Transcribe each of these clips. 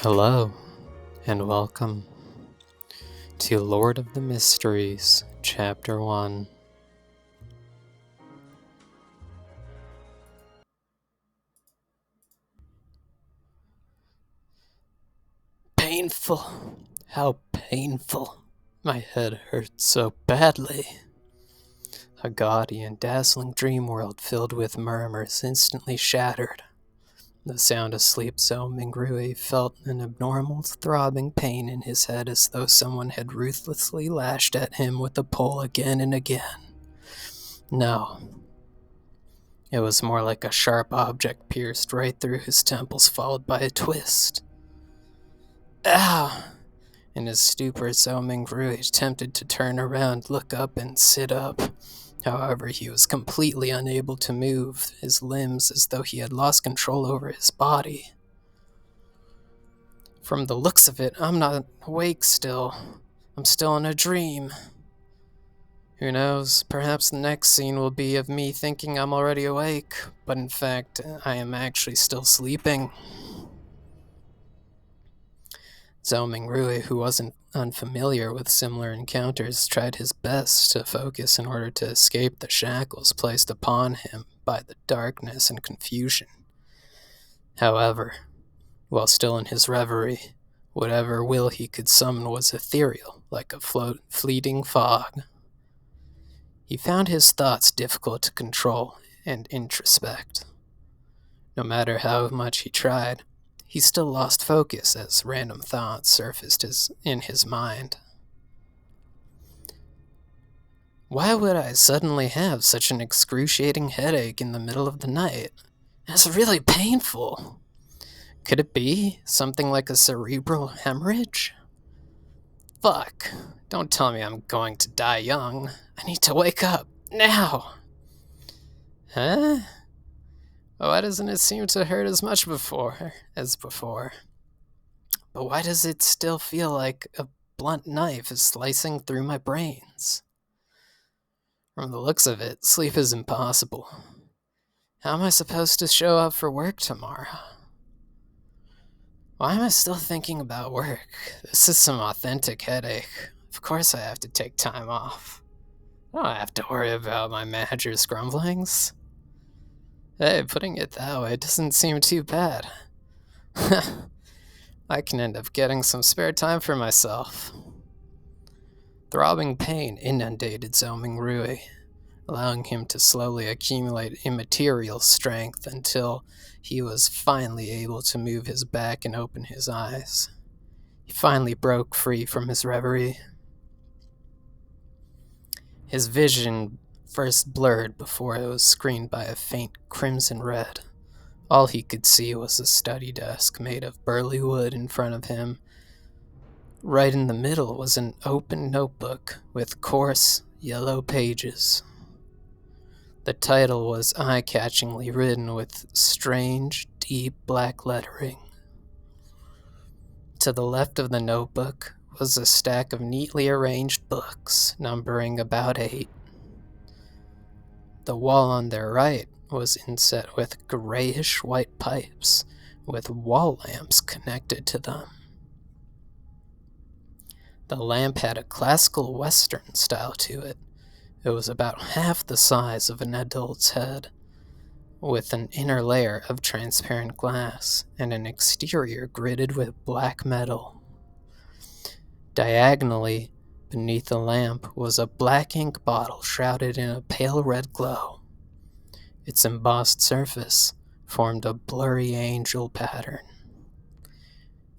Hello, and welcome to Lord of the Mysteries, Chapter 1. Painful. How painful. My head hurts so badly. A gaudy and dazzling dream world filled with murmurs instantly shattered. The sound asleep Zhou Mingrui felt an abnormal throbbing pain in his head as though someone had ruthlessly lashed at him with a pole again and again. No. It was more like a sharp object pierced right through his temples, followed by a twist. Ow! In his stupor, Zhou Mingrui attempted to turn around, look up, and sit up. However, he was completely unable to move his limbs as though he had lost control over his body. From the looks of it, I'm not awake still. I'm still in a dream. Who knows, perhaps the next scene will be of me thinking I'm already awake, but in fact, I am actually still sleeping. Zhou Mingrui, who wasn't unfamiliar with similar encounters, tried his best to focus in order to escape the shackles placed upon him by the darkness and confusion. However, while still in his reverie, whatever will he could summon was ethereal, like a fleeting fog. He found his thoughts difficult to control and introspect. No matter how much he tried, he still lost focus as random thoughts surfaced in his mind. Why would I suddenly have such an excruciating headache in the middle of the night? It's really painful. Could it be something like a cerebral hemorrhage? Fuck. Don't tell me I'm going to die young. I need to wake up. Now! Huh? Why doesn't it seem to hurt as much as before? But why does it still feel like a blunt knife is slicing through my brains? From the looks of it, sleep is impossible. How am I supposed to show up for work tomorrow? Why am I still thinking about work? This is some authentic headache. Of course I have to take time off. I don't have to worry about my manager's grumblings. Hey, putting it that way doesn't seem too bad. I can end up getting some spare time for myself. Throbbing pain inundated Zhou Mingrui, allowing him to slowly accumulate immaterial strength until he was finally able to move his back and open his eyes. He finally broke free from his reverie. His vision first blurred before it was screened by a faint crimson red. All he could see was a study desk made of burly wood in front of him. Right in the middle was an open notebook with coarse, yellow pages. The title was eye-catchingly written with strange, deep black lettering. To the left of the notebook was a stack of neatly arranged books, numbering about 8. The wall on their right was inset with grayish-white pipes, with wall lamps connected to them. The lamp had a classical Western style to it. It was about half the size of an adult's head, with an inner layer of transparent glass and an exterior gridded with black metal. Diagonally, beneath the lamp, was a black ink bottle shrouded in a pale red glow. Its embossed surface formed a blurry angel pattern.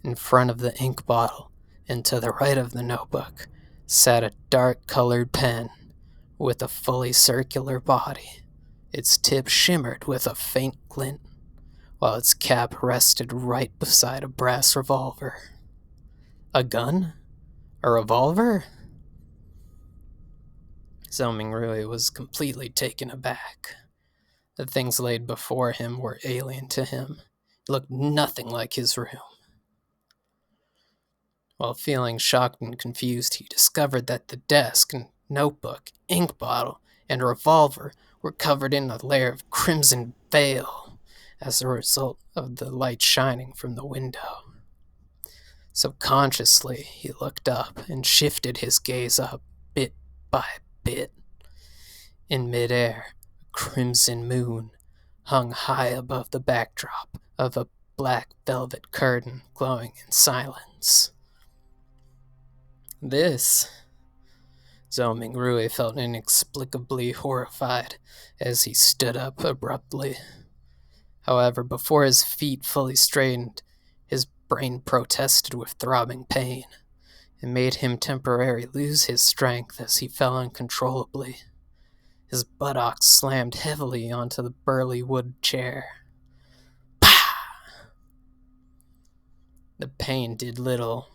In front of the ink bottle, and to the right of the notebook, sat a dark-colored pen with a fully circular body. Its tip shimmered with a faint glint, while its cap rested right beside a brass revolver. A gun? A revolver? Zhou Mingrui was completely taken aback. The things laid before him were alien to him. It looked nothing like his room. While feeling shocked and confused, he discovered that the desk, notebook, ink bottle, and revolver were covered in a layer of crimson veil as a result of the light shining from the window. Subconsciously, he looked up and shifted his gaze up bit by bit. In midair, a crimson moon hung high above the backdrop of a black velvet curtain glowing in silence. This, Zhou Mingrui felt inexplicably horrified as he stood up abruptly. However, before his feet fully straightened, his brain protested with throbbing pain. It made him temporarily lose his strength as he fell uncontrollably. His buttocks slammed heavily onto the burly wood chair. Pah! The pain did little.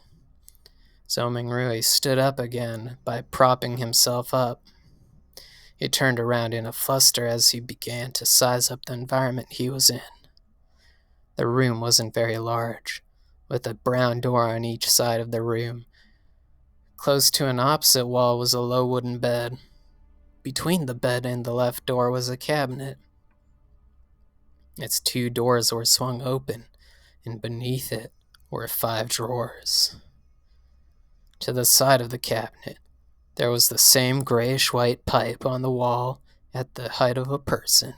Zhou Mingrui stood up again by propping himself up. He turned around in a fluster as he began to size up the environment he was in. The room wasn't very large, with a brown door on each side of the room. Close to an opposite wall was a low wooden bed. Between the bed and the left door was a cabinet. Its 2 doors were swung open, and beneath it were 5 drawers. To the side of the cabinet, there was the same grayish-white pipe on the wall at the height of a person.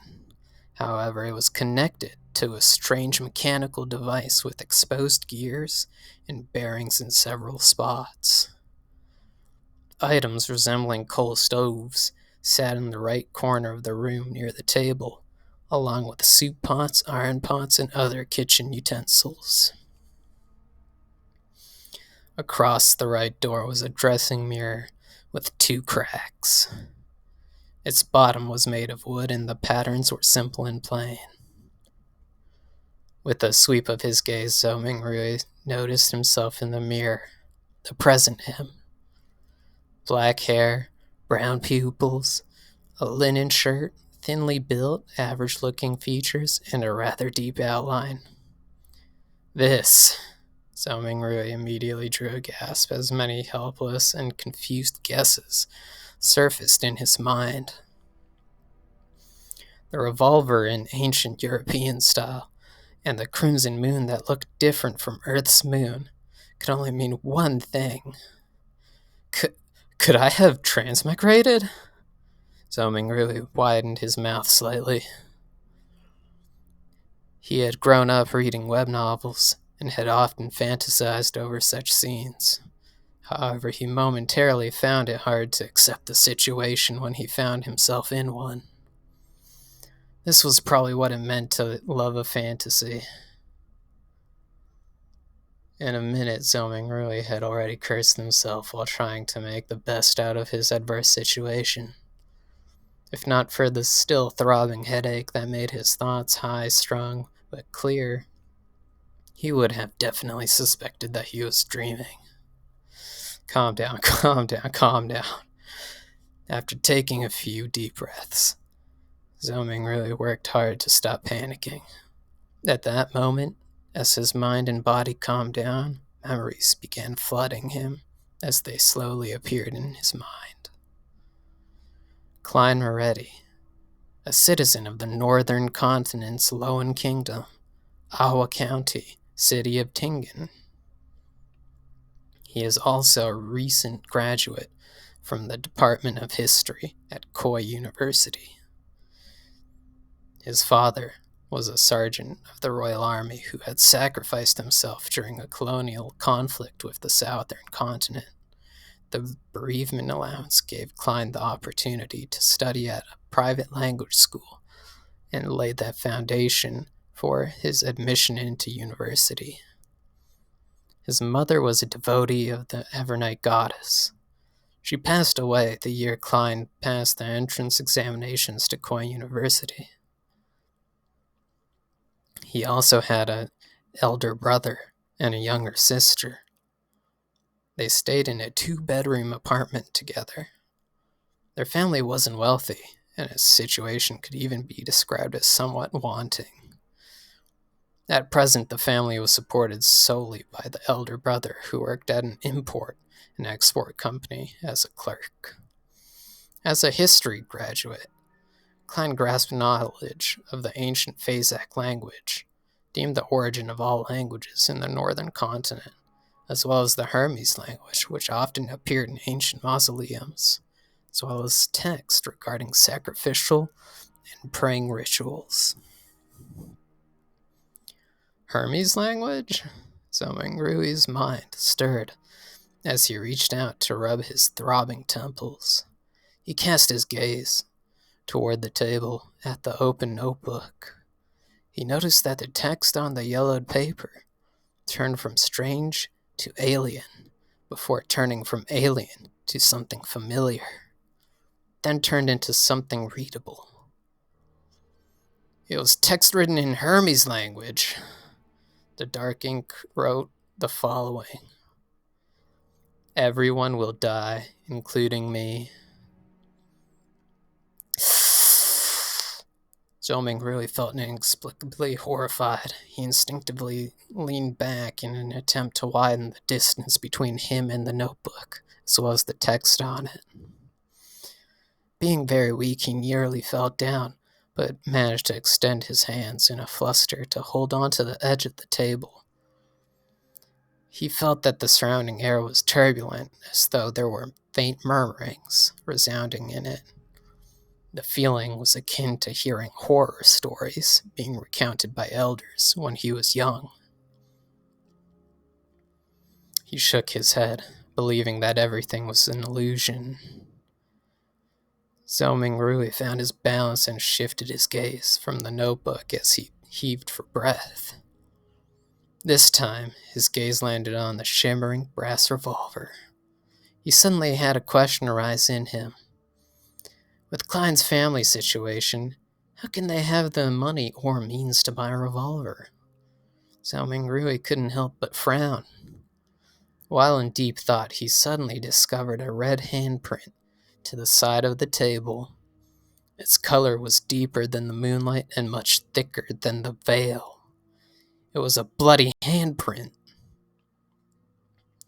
However, it was connected to a strange mechanical device with exposed gears and bearings in several spots. Items resembling coal stoves sat in the right corner of the room near the table, along with soup pots, iron pots, and other kitchen utensils. Across the right door was a dressing mirror with 2 cracks. Its bottom was made of wood and the patterns were simple and plain. With a sweep of his gaze, Zhou Mingrui noticed himself in the mirror, the present him. Black hair, brown pupils, a linen shirt, thinly built, average-looking features, and a rather deep outline. This, Zhou Mingrui immediately drew a gasp as many helpless and confused guesses surfaced in his mind. The revolver in ancient European style, and the crimson moon that looked different from Earth's moon, could only mean one thing. Could I have transmigrated? Zhou Mingrui widened his mouth slightly. He had grown up reading web novels and had often fantasized over such scenes. However, he momentarily found it hard to accept the situation when he found himself in one. This was probably what it meant to love a fantasy. In a minute, Zhou Mingrui had already cursed himself while trying to make the best out of his adverse situation. If not for the still throbbing headache that made his thoughts high-strung but clear, he would have definitely suspected that he was dreaming. Calm down, calm down, calm down. After taking a few deep breaths, Zhou Mingrui worked hard to stop panicking. At that moment, as his mind and body calmed down, memories began flooding him as they slowly appeared in his mind. Klein Moretti, a citizen of the northern continent's Lowen Kingdom, Awa County, city of Tingen. He is also a recent graduate from the Department of History at Koi University. His father was a sergeant of the Royal Army who had sacrificed himself during a colonial conflict with the southern continent. The bereavement allowance gave Klein the opportunity to study at a private language school and laid that foundation for his admission into university. His mother was a devotee of the Evernight goddess. She passed away the year Klein passed the entrance examinations to Koi University. He also had an elder brother and a younger sister. They stayed in a 2-bedroom apartment together. Their family wasn't wealthy, and his situation could even be described as somewhat wanting. At present, the family was supported solely by the elder brother, who worked at an import and export company as a clerk. As a history graduate, Klein grasped knowledge of the ancient Phazak language, deemed the origin of all languages in the northern continent, as well as the Hermes language, which often appeared in ancient mausoleums, as well as text regarding sacrificial and praying rituals. Hermes language? Zoming mind stirred as he reached out to rub his throbbing temples. He cast his gaze toward the table at the open notebook. He noticed that the text on the yellowed paper turned from strange to alien before turning from alien to something familiar, then turned into something readable. It was text written in Hermes language. The dark ink wrote the following: "Everyone will die, including me." Zhou really felt inexplicably horrified. He instinctively leaned back in an attempt to widen the distance between him and the notebook, as well as the text on it. Being very weak, he nearly fell down, but managed to extend his hands in a fluster to hold on to the edge of the table. He felt that the surrounding air was turbulent, as though there were faint murmurings resounding in it. The feeling was akin to hearing horror stories being recounted by elders when he was young. He shook his head, believing that everything was an illusion. Zhou Mingrui found his balance and shifted his gaze from the notebook as he heaved for breath. This time, his gaze landed on the shimmering brass revolver. He suddenly had a question arise in him. With Klein's family situation, how can they have the money or means to buy a revolver? Zhou Mingrui couldn't help but frown. While in deep thought, he suddenly discovered a red handprint to the side of the table. Its color was deeper than the moonlight and much thicker than the veil. It was a bloody handprint.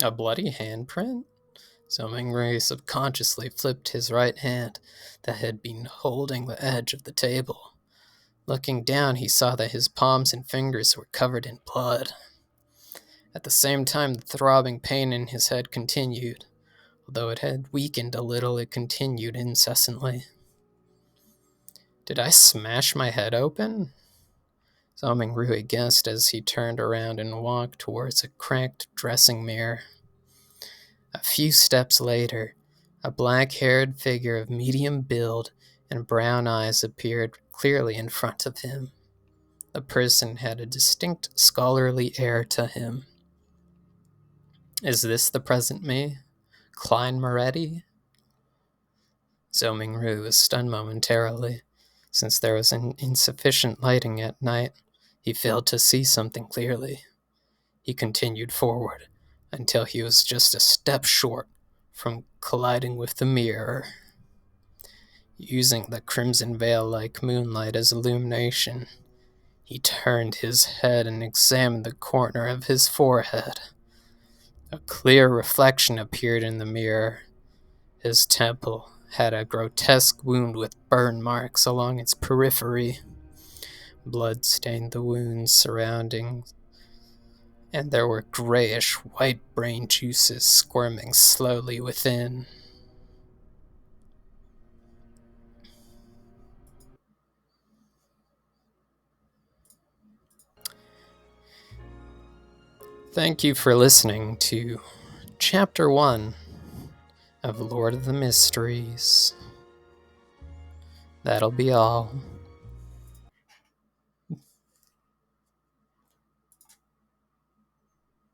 A bloody handprint? Zhou Mingrui subconsciously flipped his right hand that had been holding the edge of the table. Looking down, he saw that his palms and fingers were covered in blood. At the same time, the throbbing pain in his head continued. Although it had weakened a little, it continued incessantly. Did I smash my head open? Zhou Mingrui guessed as he turned around and walked towards a cracked dressing mirror. A few steps later, a black-haired figure of medium build and brown eyes appeared clearly in front of him. The person had a distinct scholarly air to him. Is this the present me? Klein Moretti? Zhou Mingrui was stunned momentarily. Since there was insufficient lighting at night, he failed to see something clearly. He continued forward until he was just a step short from colliding with the mirror. Using the crimson veil-like moonlight as illumination, he turned his head and examined the corner of his forehead. A clear reflection appeared in the mirror. His temple had a grotesque wound with burn marks along its periphery. Blood stained the wounds surrounding, and there were grayish white brain juices squirming slowly within. Thank you for listening to Chapter 1 of Lord of the Mysteries. That'll be all.